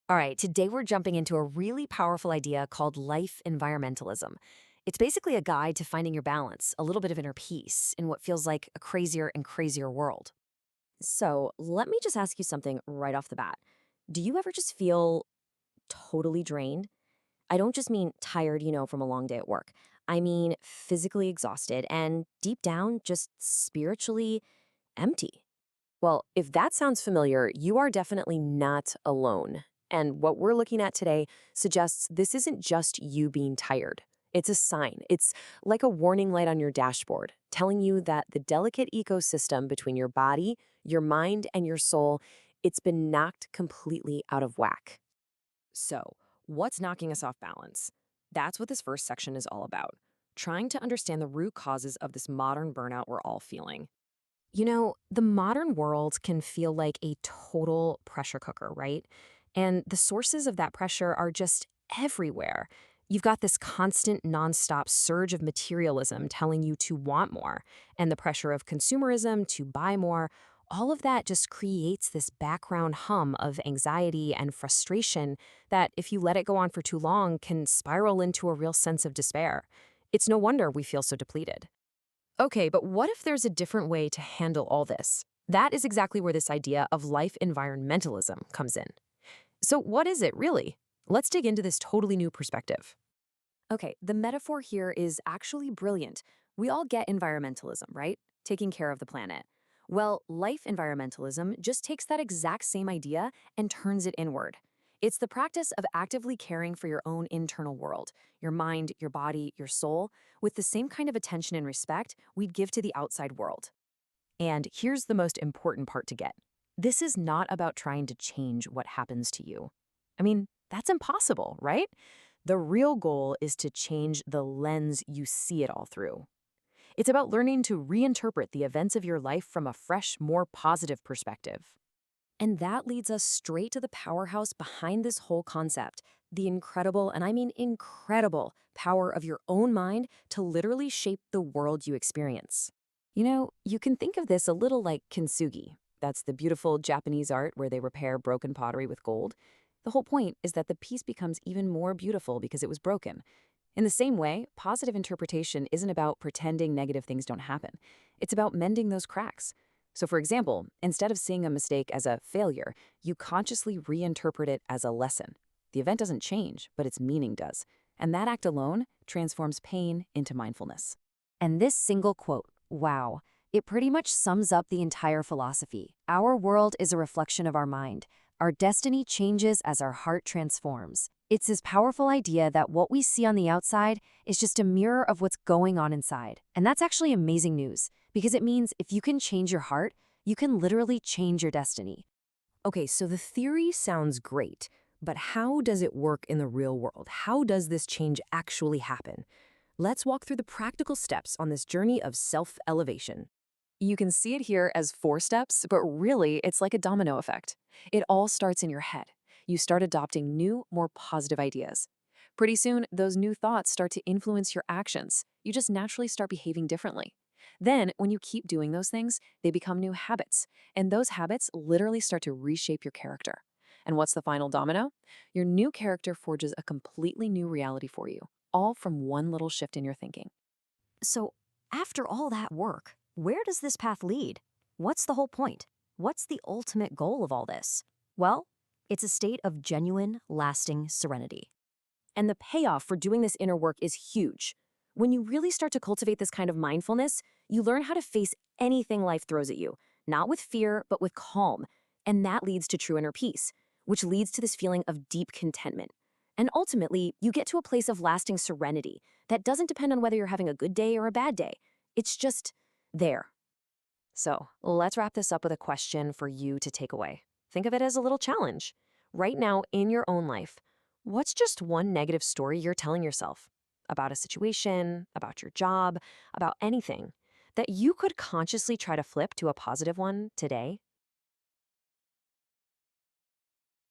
All right, today we're jumping into a really powerful idea called life environmentalism. It's basically a guide to finding your balance, a little bit of inner peace in what feels like a crazier and crazier world. So, let me just ask you something right off the bat. Do you ever just feel totally drained? I don't just mean tired, from a long day at work. I mean physically exhausted and deep down, just spiritually empty. Well, if that sounds familiar, you are definitely not alone. And what we're looking at today suggests this isn't just you being tired. It's a sign. It's like a warning light on your dashboard, telling you that the delicate ecosystem between your body, your mind, and your soul, it's been knocked completely out of whack. So, what's knocking us off balance? That's what this first section is all about. Trying to understand the root causes of this modern burnout we're all feeling. The modern world can feel like a total pressure cooker, right? And the sources of that pressure are just everywhere. You've got this constant, nonstop surge of materialism telling you to want more, and the pressure of consumerism to buy more. All of that just creates this background hum of anxiety and frustration that, if you let it go on for too long, can spiral into a real sense of despair. It's no wonder we feel so depleted. Okay, but what if there's a different way to handle all this? That is exactly where this idea of life environmentalism comes in. So, what is it really? Let's dig into this totally new perspective. Okay, the metaphor here is actually brilliant. We all get environmentalism, right? Taking care of the planet. Well, life environmentalism just takes that exact same idea and turns it inward. It's the practice of actively caring for your own internal world, your mind, your body, your soul, with the same kind of attention and respect we'd give to the outside world. And here's the most important part to get. This is not about trying to change what happens to you. I mean, that's impossible, right? The real goal is to change the lens you see it all through. It's about learning to reinterpret the events of your life from a fresh, more positive perspective. And that leads us straight to the powerhouse behind this whole concept, the incredible, and I mean incredible, power of your own mind to literally shape the world you experience. You can think of this a little like kintsugi. That's the beautiful Japanese art where they repair broken pottery with gold. The whole point is that the piece becomes even more beautiful because it was broken. In the same way, positive interpretation isn't about pretending negative things don't happen. It's about mending those cracks. So, for example, instead of seeing a mistake as a failure, you consciously reinterpret it as a lesson. The event doesn't change, but its meaning does. And that act alone transforms pain into mindfulness. And this single quote, wow, it pretty much sums up the entire philosophy. Our world is a reflection of our mind. Our destiny changes as our heart transforms. It's this powerful idea that what we see on the outside is just a mirror of what's going on inside. And that's actually amazing news, because it means if you can change your heart, you can literally change your destiny. Okay, so the theory sounds great, but how does it work in the real world? How does this change actually happen? Let's walk through the practical steps on this journey of self-elevation. You can see it here as 4 steps, but really it's like a domino effect. It all starts in your head. You start adopting new, more positive ideas. Pretty soon, those new thoughts start to influence your actions. You just naturally start behaving differently. Then, when you keep doing those things, they become new habits. And those habits literally start to reshape your character. And what's the final domino? Your new character forges a completely new reality for you, all from one little shift in your thinking. So, after all that work, where does this path lead? What's the whole point? What's the ultimate goal of all this? Well, it's a state of genuine, lasting serenity. And the payoff for doing this inner work is huge. When you really start to cultivate this kind of mindfulness, you learn how to face anything life throws at you, not with fear, but with calm. And that leads to true inner peace, which leads to this feeling of deep contentment. And ultimately, you get to a place of lasting serenity that doesn't depend on whether you're having a good day or a bad day. It's just there. So let's wrap this up with a question for you to take away. Think of it as a little challenge. Right now, in your own life, what's just one negative story you're telling yourself about a situation, about your job, about anything that you could consciously try to flip to a positive one today?